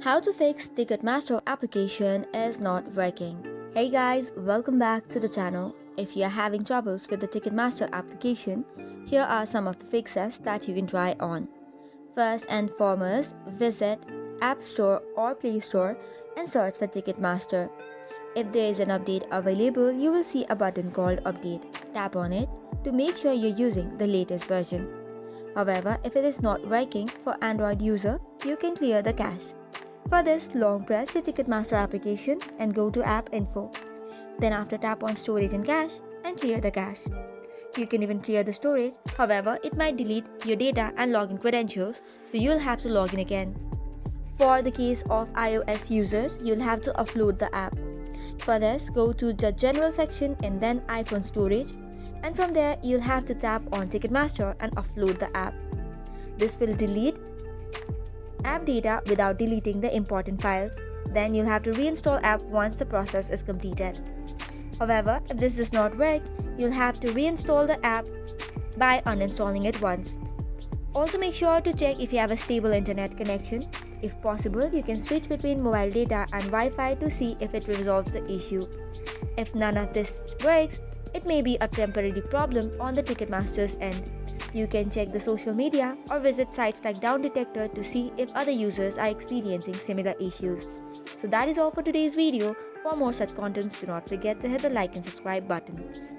How to fix Ticketmaster application is not working. Hey guys, welcome back to the channel. If you are having troubles with the Ticketmaster application, here are some of the fixes that you can try on. First and foremost, visit App Store or Play Store and search for Ticketmaster. If there is an update available, you will see a button called Update. Tap on it to make sure you're using the latest version. However, if it is not working for Android user, you can clear the cache. For this, long press the Ticketmaster application and go to App Info. Then after tap on Storage and Cache and clear the cache. You can even clear the storage, however, it might delete your data and login credentials, so you'll have to log in again. For the case of iOS users, you'll have to upload the app. For this, go to the General section and then iPhone Storage, and from there, you'll have to tap on Ticketmaster and upload the app. This will delete app data without deleting the important files. Then you'll have to reinstall app once the process is completed. However, if this does not work, you'll have to reinstall the app by uninstalling it once. Also make sure to check if you have a stable internet connection. If possible, you can switch between mobile data and Wi-Fi to see if it resolves the issue. If none of this works, it may be a temporary problem on the Ticketmaster's end. You can check the social media or visit sites like Down Detector to see if other users are experiencing similar issues. So that is all for today's video. For more such contents, do not forget to hit the like and subscribe button.